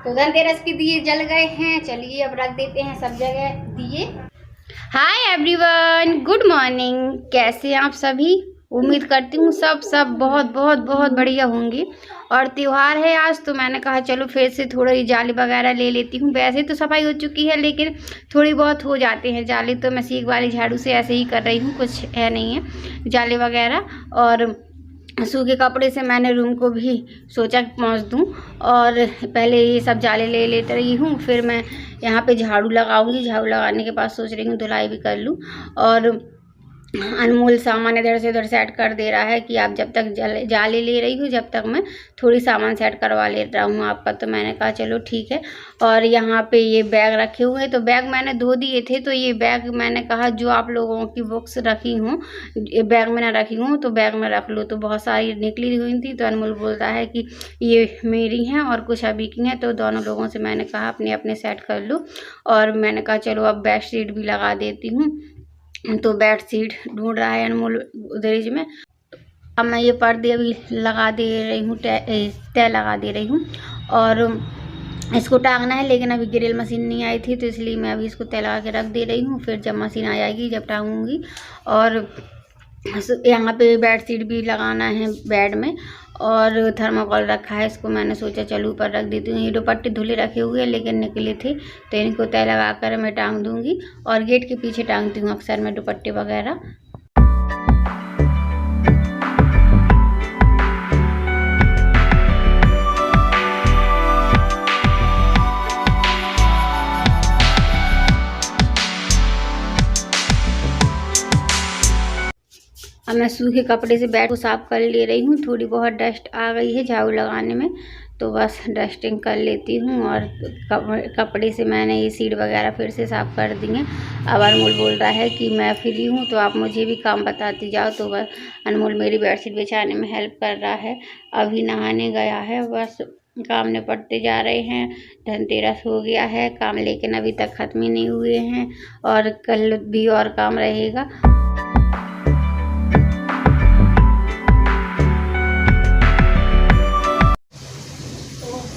तो धनतेरस के दिए जल गए हैं। चलिए अब रख देते हैं सब जगह दिए। Hi everyone, good morning. कैसे हैं आप सभी? उम्मीद करती हूँ सब बहुत बहुत बहुत बढ़िया होंगे। और त्योहार है आज, तो मैंने कहा चलो फिर से थोड़ी जाली वगैरह ले लेती हूँ। वैसे तो सफाई हो चुकी है, लेकिन थोड़ी बहुत हो जाते हैं जाली, तो मैं सीख वाली झाड़ू से ऐसे ही कर रही हूँ, कुछ है नहीं है जाली वगैरह। और सूखे कपड़े से मैंने रूम को भी सोचा पहुँच दूँ, और पहले ये सब जाले ले लेते रही हूँ, फिर मैं यहाँ पे झाड़ू लगाऊंगी। झाड़ू लगाने के बाद सोच रही हूँ धुलाई भी कर लूँ। और अनमोल सामान इधर से उधर सेट कर दे रहा है कि आप जब तक जाले ले रही हो, जब तक मैं थोड़ी सामान सेट करवा ले रहा हूँ आपका। तो मैंने कहा चलो ठीक है। और यहाँ पे ये बैग रखे हुए हैं, तो बैग मैंने धो दिए थे, तो ये बैग मैंने कहा जो आप लोगों की बुक्स रखी हूँ बैग में ना रखी हूँ तो बैग में रख लो। तो बहुत सारी निकली हुई थी, तो अनमोल बोलता है कि ये मेरी हैं और कुछ अभी की हैं, तो दोनों लोगों से मैंने कहा अपने अपने सेट कर लो। और मैंने कहा चलो अब बेड शीट भी लगा देती हूँ। तो बेड शीट ढूंढ रहा है अनमोल दहेज में। अब मैं ये पर्दे अभी लगा दे रही हूँ, तय लगा दे रही हूँ। और इसको टांगना है, लेकिन अभी ग्रिल मशीन नहीं आई थी, तो इसलिए मैं अभी इसको तय लगा के रख दे रही हूँ। फिर जब मशीन आ जाएगी जब टांगूंगी। और यहाँ पे बेड शीट भी लगाना है बेड में। और थर्माकोल रखा है, इसको मैंने सोचा चलो ऊपर रख देती हूँ। ये दुपट्टे धुले रखे हुए लेकिन निकले थे, तो इनको तय लगा कर मैं टांग दूँगी। और गेट के पीछे टांगती हूँ अक्सर मैं दुपट्टे वगैरह। अब मैं सूखे कपड़े से बेड को साफ़ कर ले रही हूँ। थोड़ी बहुत डस्ट आ गई है झाड़ू लगाने में, तो बस डस्टिंग कर लेती हूँ। और कपड़े से मैंने ये सीट वगैरह फिर से साफ़ कर दी हैं। अब अनमोल बोल रहा है कि मैं फ्री हूँ तो आप मुझे भी काम बताती जाओ। तो बस अनमोल मेरी बेडशीट बिछाने में हेल्प कर रहा है। अभी नहाने गया है, बस काम निपटते जा रहे हैं। धनतेरस हो गया है काम, लेकिन अभी तक ख़त्म ही नहीं हुए हैं, और कल भी और काम रहेगा।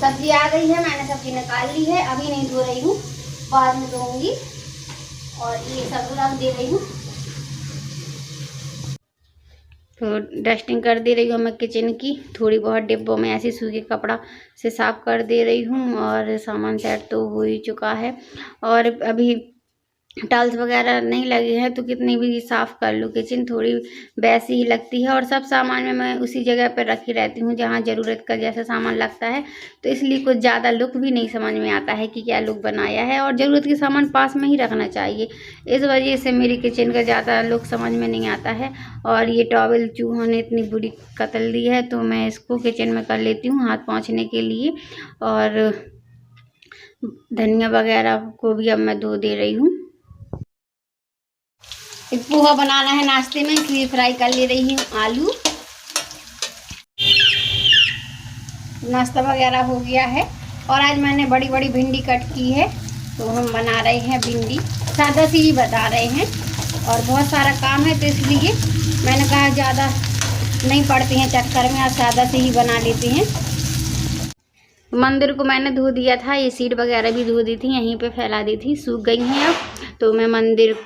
सब्जी आ गई है, मैंने सब्जी निकाल ली है, अभी नहीं धो रही हूँ, बाद में धोऊंगी। और ये सब रख दे रही हूँ, तो डस्टिंग कर दे रही हूँ मैं किचन की। थोड़ी बहुत डिब्बों में ऐसे सूखे कपड़ा से साफ कर दे रही हूँ। और सामान सेट तो हो ही चुका है, और अभी टाइल्स वगैरह नहीं लगे हैं, तो कितनी भी साफ़ कर लूँ किचन थोड़ी वैसी ही लगती है। और सब सामान में मैं उसी जगह पर रखी रहती हूँ जहाँ ज़रूरत का जैसा सामान लगता है, तो इसलिए कुछ ज़्यादा लुक भी नहीं समझ में आता है कि क्या लुक बनाया है। और ज़रूरत के सामान पास में ही रखना चाहिए, इस वजह से मेरी किचन का ज़्यादा लुक समझ में नहीं आता है। और ये टॉवल चूहों ने इतनी बुरी कतल दी है, तो मैं इसको किचन में कर लेती हूँ हाथ पोंछने के लिए। और धनिया वगैरह को भी अब मैं धो दे रही हूँ। एक पोहा बनाना है नाश्ते में, इसलिए फ्राई कर ले रही हूँ आलू। नाश्ता वगैरह हो गया है। और आज मैंने बड़ी बड़ी भिंडी कट की है, तो हम बना रहे हैं भिंडी, सादा सी ही बता रहे हैं। और बहुत सारा काम है, तो इसलिए मैंने कहा ज़्यादा नहीं पड़ते हैं चक्कर में, आज सादा से ही बना लेते हैं। मंदिर को मैंने धो दिया था, ये सीट वगैरह भी धो दी थी, यहीं पे फैला दी थी, सूख गई हैं अब। तो मैं मंदिर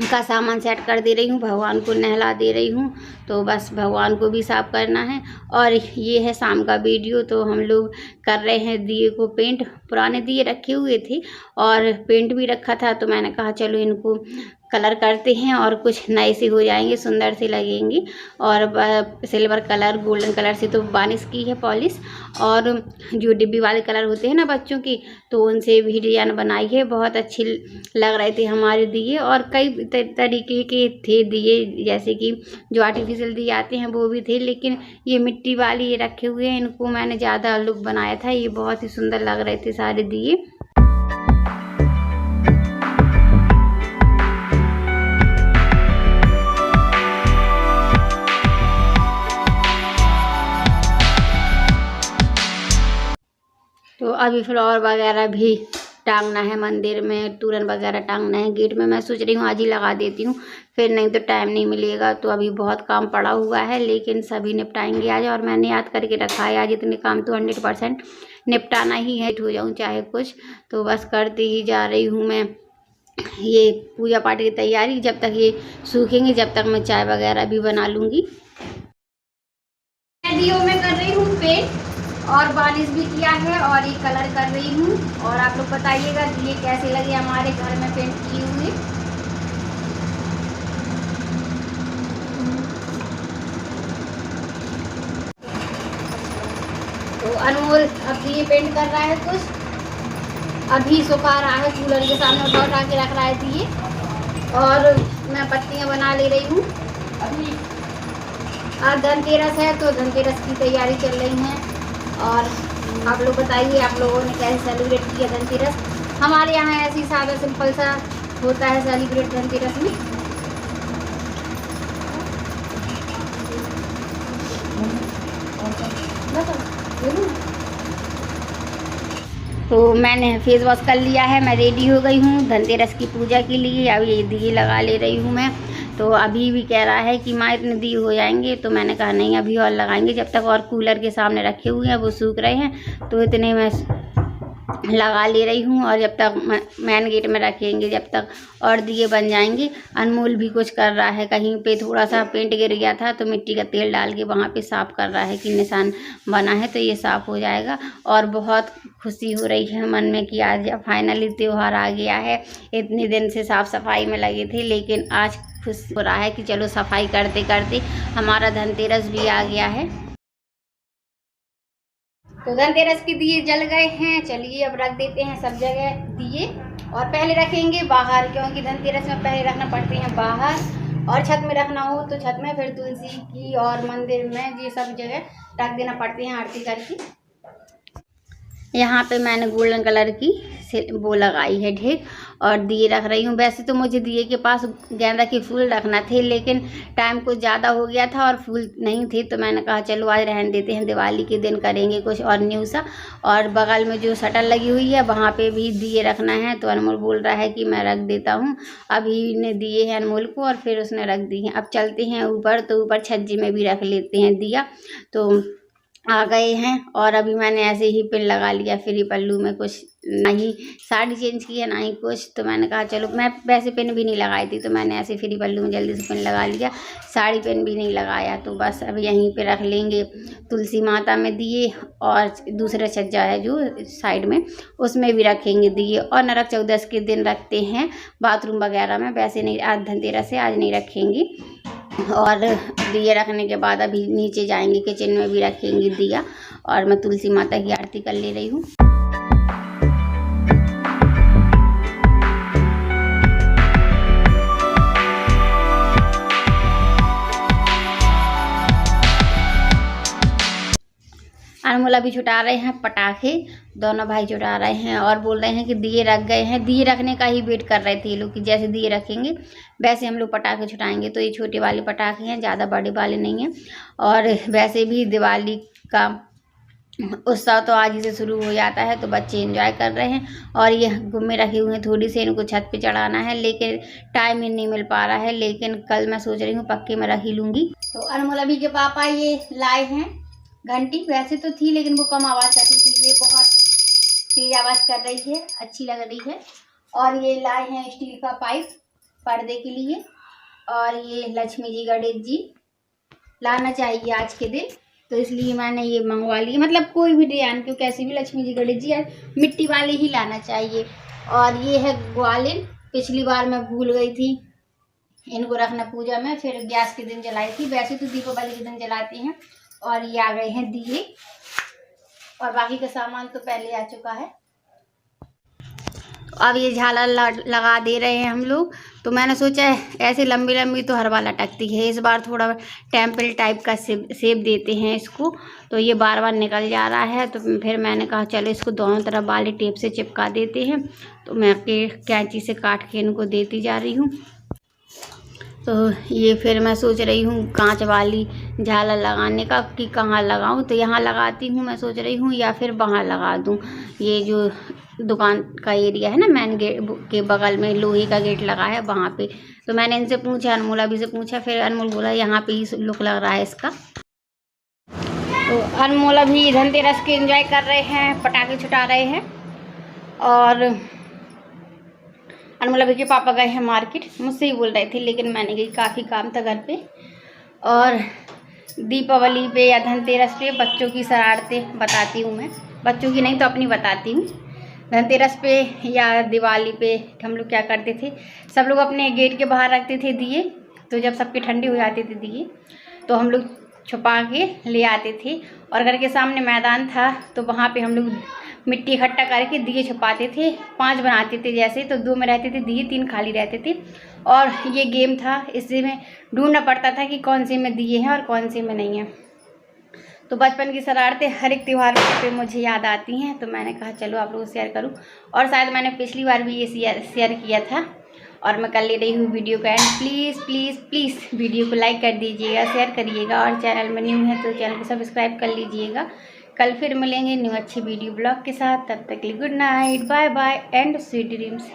का सामान सेट कर दे रही हूँ, भगवान को नहला दे रही हूँ, तो बस भगवान को भी साफ़ करना है। और ये है शाम का वीडियो, तो हम लोग कर रहे हैं दिए को पेंट। पुराने दिए रखे हुए थे और पेंट भी रखा था, तो मैंने कहा चलो इनको कलर करते हैं और कुछ नए से हो जाएंगे, सुंदर से लगेंगे। और सिल्वर कलर गोल्डन कलर से तो वार्निश की है पॉलिश, और जो डिब्बी वाले कलर होते हैं ना बच्चों की, तो उनसे भी डिजाइन बनाई है। बहुत अच्छी लग रहे थे हमारे दिए। और कई तरीके के थे दिए, जैसे कि जो आर्टिफिशियल दिए आते हैं वो भी थे, लेकिन ये मिट्टी वाली ये रखे हुए हैं, इनको मैंने ज़्यादा लुक बनाया था। ये बहुत ही सुंदर लग रहे थे सारे दिए। तो अभी फ्लावर वगैरह भी टांगना है मंदिर में, तोरण वगैरह टांगना है गेट में। मैं सोच रही हूँ आज ही लगा देती हूँ, फिर नहीं तो टाइम नहीं मिलेगा। तो अभी बहुत काम पड़ा हुआ है, लेकिन सभी निपटाएंगे आज। और मैंने याद करके रखा है आज इतने काम तो 100% निपटाना ही है, हो जाऊँ चाहे कुछ। तो बस करती ही जा रही हूँ मैं ये पूजा पाठ की तैयारी। जब तक ये सूखेंगे जब तक मैं चाय वगैरह भी बना लूँगी। दियो में कर रही हूँ पेंट और बालिश भी किया है और ये कलर कर रही हूँ। और आप लोग बताइएगा दिए कैसे लगे हमारे घर में पेंट किए हुए। तो अनमोल अब दिए पेंट कर रहा है कुछ, अभी सुखा रहा है, कूलर के सामने उठा के रख रहा है दिए। और मैं पत्तियाँ बना ले रही हूँ अभी। आज धनतेरस है तो धनतेरस की तैयारी चल रही है। और आप लोग बताइए आप लोगों ने कैसे सेलिब्रेट किया धनतेरस। हमारे यहाँ ऐसी सादा सिंपल सा होता है सेलिब्रेट धनतेरस में। तो मैंने फेस वॉश कर लिया है, मैं रेडी हो गई हूँ धनतेरस की पूजा के लिए। अब ये दिए लगा ले रही हूँ मैं। तो अभी भी कह रहा है कि माँ इतने दिए हो जाएंगे, तो मैंने कहा नहीं अभी और लगाएंगे जब तक। और कूलर के सामने रखे हुए हैं वो सूख रहे हैं, तो इतने मैं लगा ले रही हूँ। और जब तक मेन गेट में रखेंगे जब तक और दिए बन जाएंगे। अनमोल भी कुछ कर रहा है, कहीं पे थोड़ा सा पेंट गिर गया था तो मिट्टी का तेल डाल के वहाँ पे साफ़ कर रहा है कि निशान बना है तो ये साफ़ हो जाएगा। और बहुत खुशी हो रही है मन में कि आज फाइनली त्यौहार आ गया है। इतने दिन से साफ़ सफाई में लगे थे, लेकिन आज खुश हो रहा है कि चलो सफाई करते करते हमारा धनतेरस भी आ गया है। तो धनतेरस के दिए जल गए हैं, चलिए अब रख देते हैं सब जगह दिए। और पहले रखेंगे बाहर, क्योंकि धनतेरस में पहले रखना पड़ते हैं बाहर। और छत में रखना हो तो छत में, फिर तुलसी की और मंदिर में, ये सब जगह रख देना पड़ते हैं आरती करके। यहाँ पे मैंने गोल्डन कलर की वो लगाई है ढेक और दिए रख रही हूँ। वैसे तो मुझे दिए के पास गेंदा के फूल रखना थे, लेकिन टाइम कुछ ज़्यादा हो गया था और फूल नहीं थे, तो मैंने कहा चलो आज रहने देते हैं, दिवाली के दिन करेंगे कुछ और न्यू सा। और बगल में जो शटर लगी हुई है वहाँ पे भी दिए रखना है, तो अनमोल बोल रहा है कि मैं रख देता हूँ। अभी ने दिए हैं अनमोल को और फिर उसने रख दी हैं। अब चलते हैं ऊपर, तो ऊपर छज्जे में भी रख लेते हैं दिया। तो आ गए हैं और अभी मैंने ऐसे ही पिन लगा लिया फ्री पल्लू में, कुछ नहीं साड़ी चेंज की है ना ही कुछ। तो मैंने कहा चलो, मैं वैसे पिन भी नहीं लगाई थी तो मैंने ऐसे फ्री पल्लू में जल्दी से पिन लगा लिया, साड़ी पिन भी नहीं लगाया। तो बस अब यहीं पे रख लेंगे तुलसी माता में दिए, और दूसरा छज्जा है जो साइड में उसमें भी रखेंगे दिए। और नरक चौदस के दिन रखते हैं बाथरूम वगैरह में, वैसे नहीं आज धनतेरस से आज नहीं रखेंगे। और दिए रखने के बाद अभी नीचे जाएंगे, किचन में भी रखेंगे दिया। और मैं तुलसी माता की आरती कर ले रही हूँ। अनमोल अभी छुटा रहे हैं पटाखे, दोनों भाई छुटा रहे हैं और बोल रहे हैं कि दिए रख गए हैं। दिए रखने का ही वेट कर रहे थे ये लोग कि जैसे दिए रखेंगे वैसे हम लोग पटाखे छुटाएंगे। तो ये छोटे वाले पटाखे हैं, ज़्यादा बड़े वाले नहीं हैं। और वैसे भी दिवाली का उत्सव तो आज ही से शुरू हो जाता है, तो बच्चे एंजॉय कर रहे हैं। और ये गुम्मे रखे हुए हैं, थोड़ी से इनको छत पे चढ़ाना है, लेकिन टाइम ही नहीं मिल पा रहा है। लेकिन कल मैं सोच रही हूँ पक्के में रख ही लूँगी। तो अनमोल अभी के पापा ये लाए हैं घंटी, वैसे तो थी लेकिन वो कम आवाज़ करती थी, ये बहुत तेज आवाज़ कर रही है, अच्छी लग रही है। और ये लाए हैं स्टील का पाइप पर्दे के लिए। और ये लक्ष्मी जी गणेश जी लाना चाहिए आज के दिन, तो इसलिए मैंने ये मंगवा लिया। मतलब कोई भी डिजाइन क्यों कैसे भी लक्ष्मी जी गणेश जी मिट्टी वाले ही लाना चाहिए। और ये है ग्वालिन, पिछली बार मैं भूल गई थी इनको रखना पूजा में, फिर गैस के दिन जलाई थी, वैसे तो दीपावली के दिन जलाती हैं। और ये आ गए हैं दिए, और बाकी का सामान तो पहले आ चुका है। अब ये झालर लगा दे रहे हैं हम लोग। तो मैंने सोचा है ऐसे लंबी लंबी तो हर बार लटकती है, इस बार थोड़ा टेम्पल टाइप का शेप देते हैं इसको, तो ये बार बार निकल जा रहा है। तो फिर मैंने कहा चलो इसको दोनों तरफ वाले टेप से चिपका देते हैं। तो मैं कैंची से काट के इनको देती जा रही हूँ। तो ये फिर मैं सोच रही हूँ कांच वाली झालर लगाने का कि कहाँ लगाऊँ। तो यहाँ लगाती हूँ मैं सोच रही हूँ, या फिर वहाँ लगा दूँ। ये जो दुकान का एरिया है ना, मेन गेट के बगल में लोहे का गेट लगा है वहाँ पे। तो मैंने इनसे पूछा, अनमोल अभी से पूछा, फिर अनमोल बोला यहाँ पे ही लुक लग रहा है इसका। तो अनमोल अभी धनतेरस के एंजॉय कर रहे हैं, पटाखे छुटा रहे हैं। और अनमोल अभी के पापा गए हैं मार्केट, मुझसे ही बोल रहे थे लेकिन मैंने गई, काफ़ी काम था घर पे। और दीपावली पे या धनतेरस पे बच्चों की शरारतें बताती हूँ मैं, बच्चों की नहीं तो अपनी बताती हूँ। धनतेरस पे या दिवाली पे हम लोग क्या करते थे, सब लोग अपने गेट के बाहर रखते थे दिए। तो जब सबके ठंडे हो जाते थे दिए तो हम लोग छुपा के ले आते थे। और घर के सामने मैदान था तो वहाँ पे हम लोग मिट्टी इकट्ठा करके दिए छुपाते थे। 5 बनाते थे जैसे, तो 2 में रहते थे दिए, 3 खाली रहते थे। और ये गेम था, इससे में ढूंढना पड़ता था कि कौन से में दिए हैं और कौन से में नहीं है। तो बचपन की शरारतें हर एक त्यौहार पे मुझे याद आती हैं, तो मैंने कहा चलो आप लोगों को शेयर करूं। और शायद मैंने पिछली बार भी ये शेयर किया था और मैं कर ले रही हूँ वीडियो का and. Please please please video को लाइक कर दीजिएगा, शेयर करिएगा, और चैनल में न्यू है तो चैनल को सब्सक्राइब कर लीजिएगा। कल फिर मिलेंगे न्यू अच्छी वीडियो ब्लॉग के साथ, तब तक के लिए good night, bye bye and sweet dreams.